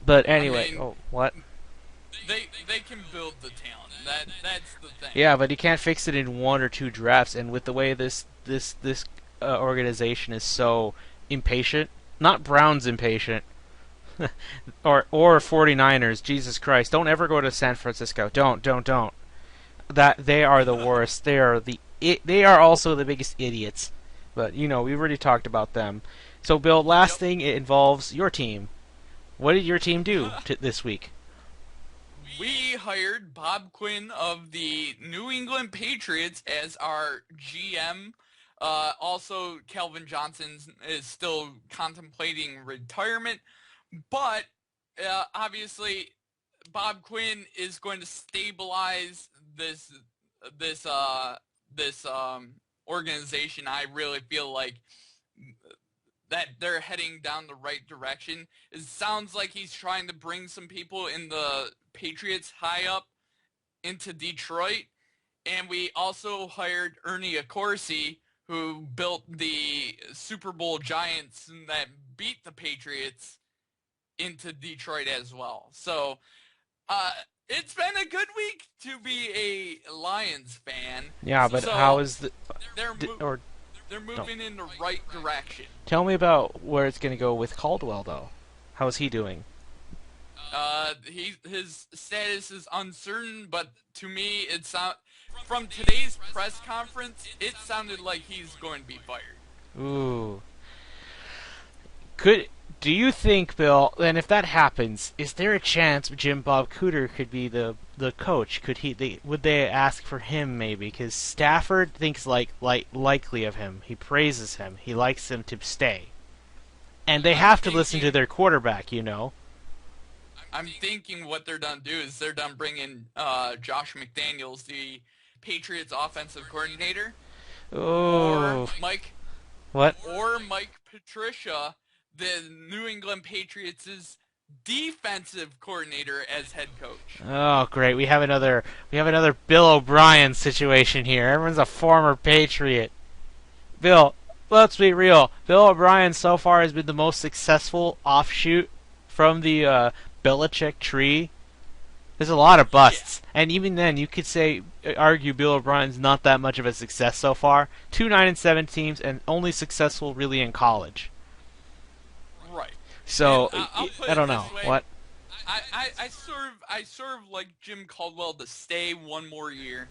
But anyway, mean, what? They can build the talent. That's the thing. Yeah, but you can't fix it in one or two drafts. And with the way this organization is so impatient, not Browns impatient, or 49ers. Jesus Christ! Don't ever go to San Francisco. Don't. That they are the worst. They are also the biggest idiots. But we already talked about them. So Bill, last thing, it involves your team. What did your team do this week? We hired Bob Quinn of the New England Patriots as our GM. Also, Calvin Johnson is still contemplating retirement, but obviously, Bob Quinn is going to stabilize this organization. I really feel like that they're heading down the right direction. It sounds like he's trying to bring some people in the Patriots high up into Detroit. And we also hired Ernie Accorsi, who built the Super Bowl Giants that beat the Patriots into Detroit as well. So it's been a good week to be a Lions fan. Yeah, but So how is the they're or they're moving in the right direction. tell me about where it's going to go with Caldwell though. How is he doing? His status is uncertain, but to me, from today's press conference, it sounded like he's going to be fired. Ooh. Do you think, Bill, and if that happens, is there a chance Jim Bob Cooter could be the coach? Would they ask for him maybe? Because Stafford thinks likely of him. He praises him. He likes him to stay, and they have to listen to their quarterback. I'm thinking what they're done do is they're done bringing Josh McDaniels, the Patriots offensive coordinator, Oh, or what? Mike Patricia, the New England Patriots' defensive coordinator, as head coach. Oh, great! We have another Bill O'Brien situation here. Everyone's a former Patriot. Bill, let's be real. Bill O'Brien so far has been the most successful offshoot from the Belichick tree. There's a lot of busts, and even then, you could argue Bill O'Brien's not that much of a success so far. 2-9-7 teams, and only successful really in college. Right. So I don't know what. I serve like Jim Caldwell to stay one more year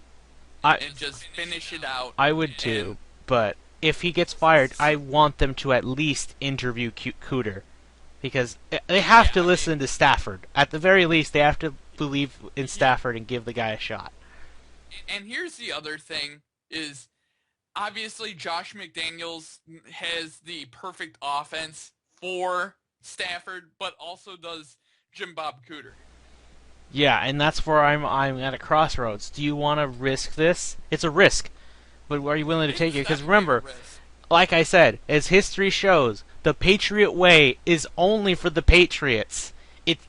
I and just finish it out. I would too, but if he gets fired, I want them to at least interview Cooter, because they have to listen to Stafford. At the very least, they have to believe in Stafford and give the guy a shot. And here's the other thing is, obviously Josh McDaniels has the perfect offense for Stafford, but also does Jim Bob Cooter. Yeah, and that's where I'm at a crossroads. Do you want to risk this? It's a risk, but are you willing to take it? Because remember, like I said, as history shows, the Patriot way is only for the Patriots.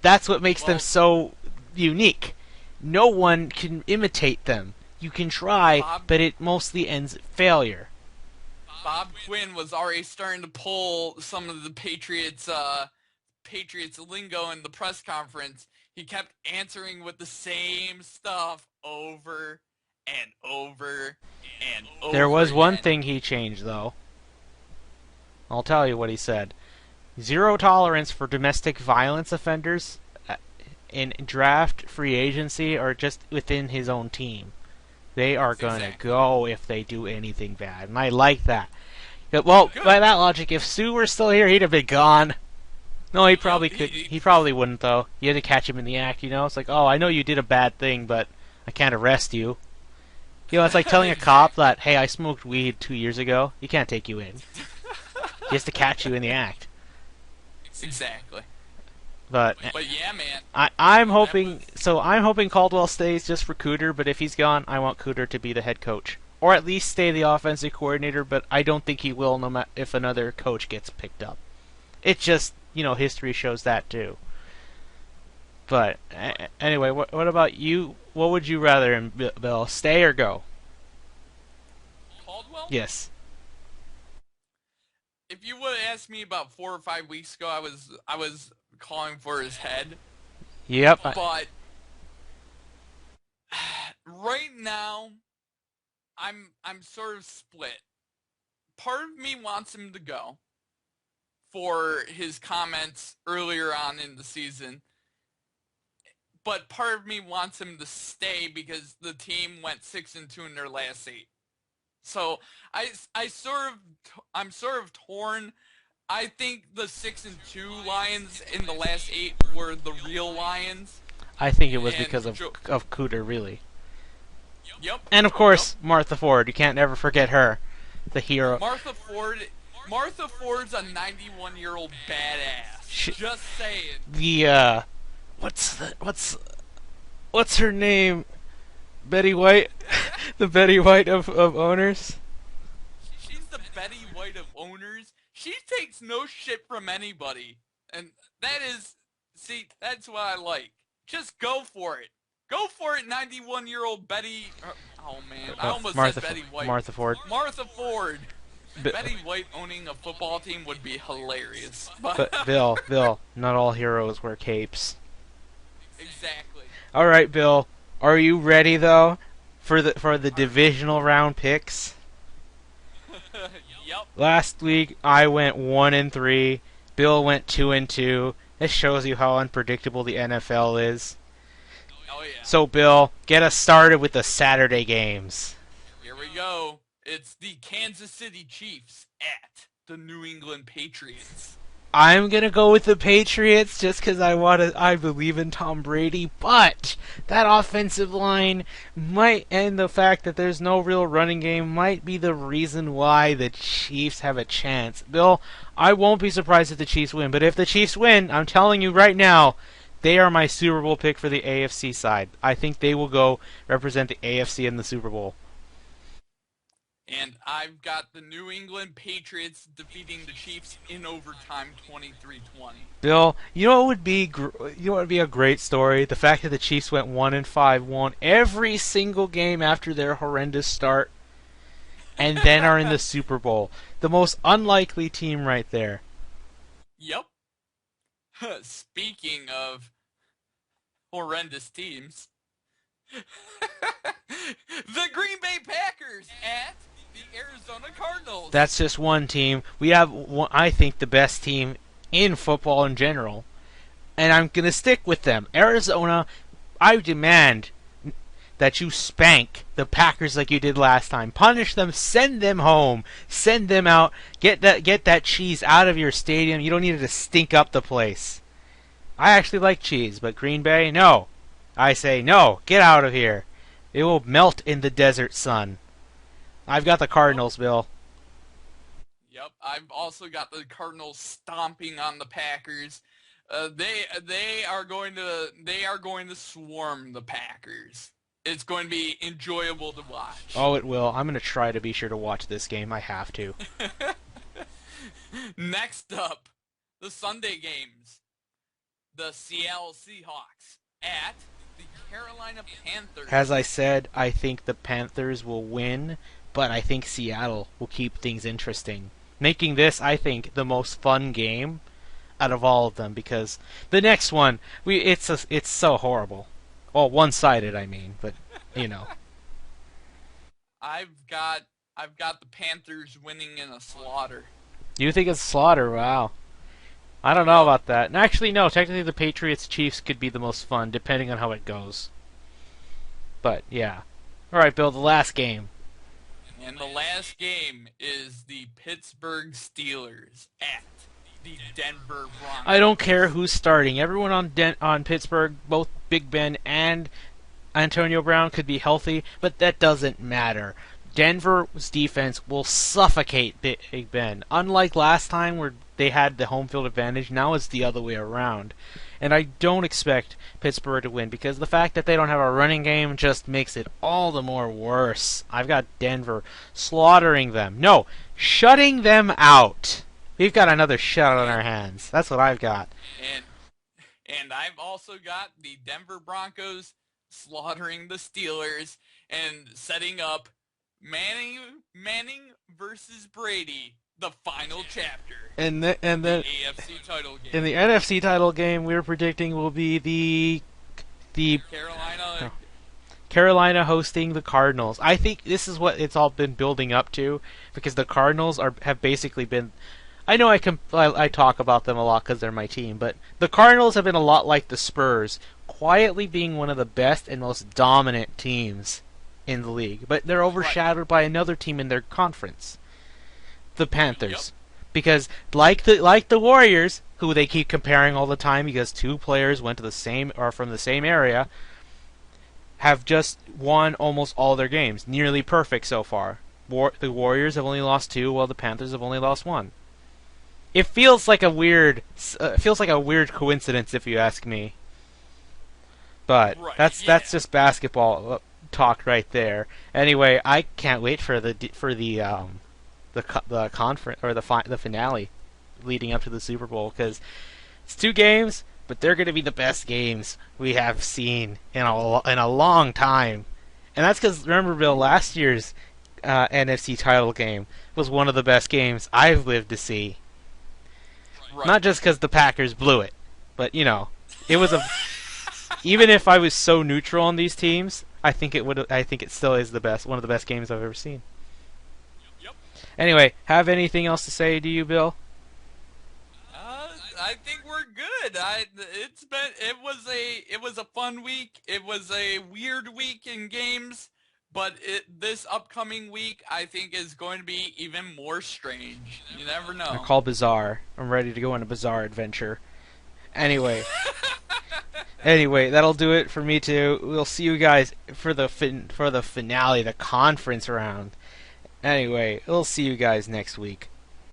That's what makes them so unique. No one can imitate them. You can try, but it mostly ends failure. Bob Quinn was already starting to pull some of the Patriots lingo in the press conference. He kept answering with the same stuff over and over and over. There was one thing he changed, though. I'll tell you what he said. 0 tolerance for domestic violence offenders in draft, free agency, or just within his own team. They are going to Exactly. go if they do anything bad, and I like that. Well, by Good. that logic, if Sue were still here, he'd have been gone. No, he Yep. probably could. He probably wouldn't though. You had to catch him in the act, you know. It's like, oh, I know you did a bad thing, but I can't arrest you. You know, it's like telling a cop Exactly. that, hey, I smoked weed 2 years ago. He can't take you in. He has to catch you in the act. Exactly. But But yeah, man, I'm that was hoping. So I'm hoping Caldwell stays just for Cooter. But if he's gone, I want Cooter to be the head coach, or at least stay the offensive coordinator. But I don't think he will, no matter if another coach gets picked up. It's just history shows that too. But anyway, what about you? What would you rather, Bill, stay or go? Caldwell. Yes. If you would have asked me about 4 or 5 weeks ago, I was calling for his head. Yep. But right now, I'm sort of split. Part of me wants him to go for his comments earlier on in the season, but part of me wants him to stay because the team went 6-2 in their last 8. So I I'm sort of torn. I think the 6-2 Lions in the last 8 were the real Lions, I think it was and because of Cooter, really. yep, And of yep. course, Martha Ford. You can't ever forget her, the hero. Martha Ford's a 91-year-old badass. She, Just saying. the what's her name? Betty White, the Betty White of owners. She's the Betty White of owners. She takes no shit from anybody. And that is, see, that's what I like. Just go for it. Go for it, 91-year-old Betty. Oh, man. I almost said Betty White. Martha Ford. Martha Ford. B- Betty White owning a football team would be hilarious. but Bill, not all heroes wear capes. Exactly. All right, Bill. Are you ready though for the divisional round picks? Yep. Last week I went 1-3. Bill went 2-2. This shows you how unpredictable the NFL is. Oh, yeah. So, Bill, get us started with the Saturday games. Here we go. It's the Kansas City Chiefs at the New England Patriots. I'm gonna go with the Patriots just because I believe in Tom Brady, but that offensive line might, and the fact that there's no real running game might be the reason why the Chiefs have a chance. Bill, I won't be surprised if the Chiefs win, but if the Chiefs win, I'm telling you right now, they are my Super Bowl pick for the AFC side. I think they will go represent the AFC in the Super Bowl. And I've got the New England Patriots defeating the Chiefs in overtime 23-20. Bill, you know what would be a great story? The fact that the Chiefs went 1-5, won every single game after their horrendous start, and then are in the Super Bowl. The most unlikely team right there. Yep. Speaking of horrendous teams, the Green Bay Packers at the Arizona Cardinals. That's just one team. We have, I think, the best team in football in general, and I'm going to stick with them. Arizona, I demand that you spank the Packers like you did last time. Punish them, send them home, send them out, get that cheese out of your stadium. You don't need it to stink up the place. I actually like cheese, but Green Bay, no. I say no, get out of here. It will melt in the desert sun. I've got the Cardinals, Bill. Yep, I've also got the Cardinals stomping on the Packers. They are going to swarm the Packers. It's going to be enjoyable to watch. Oh, it will. I'm going to try to be sure to watch this game. I have to. Next up, the Sunday games. The Seattle Seahawks at the Carolina Panthers. As I said, I think the Panthers will win, but I think Seattle will keep things interesting, making this, I think, the most fun game out of all of them, because the next one, it's so horrible. Well, one-sided, I mean, but you know. I've got the Panthers winning in a slaughter. You think it's slaughter? Wow. I don't know Yep. about that. And actually, no. Technically, the Patriots Chiefs could be the most fun, depending on how it goes. But yeah. All right, Bill. The last game. And the last game is the Pittsburgh Steelers at the Denver I don't Broncos. care who's starting. Everyone on Pittsburgh, both Big Ben and Antonio Brown, could be healthy, but that doesn't matter. Denver's defense will suffocate Big Ben. Unlike last time where they had the home field advantage, now it's the other way around. And I don't expect Pittsburgh to win because the fact that they don't have a running game just makes it all the more worse. I've got Denver slaughtering them. No, shutting them out. We've got another shut on our hands. That's what I've got. And I've also got the Denver Broncos slaughtering the Steelers and setting up Manning versus Brady, the final chapter. And The then AFC title game. in the NFC title game, we're predicting will be the Carolina. Carolina hosting the Cardinals. I think this is what it's all been building up to because the Cardinals have basically been. I know I talk about them a lot because they're my team, but the Cardinals have been a lot like the Spurs, quietly being one of the best and most dominant teams in the league. But they're overshadowed by another team in their conference, the Panthers, because like the Warriors, who they keep comparing all the time because two players went to the same or from the same area, have just won almost all their games, nearly perfect so far. The Warriors have only lost 2, while the Panthers have only lost 1. It feels like a weird coincidence, if you ask me. But Right, that's just basketball talk right there. Anyway, I can't wait for the conference or the finale leading up to the Super Bowl because it's 2 games, but they're going to be the best games we have seen in a long time. And that's because remember, Bill, last year's NFC title game was one of the best games I've lived to see. Right. Not just because the Packers blew it, but it was a. Even if I was so neutral on these teams, I think it still is one of the best games I've ever seen. Yep. Anyway, have anything else to say? Do you, Bill? I think we're good. It was a fun week. It was a weird week in games, but this upcoming week I think is going to be even more strange. You never I know. call bizarre. I'm ready to go on a bizarre adventure. Anyway, that'll do it for me too. We'll see you guys for the finale, the conference round. Anyway, we'll see you guys next week.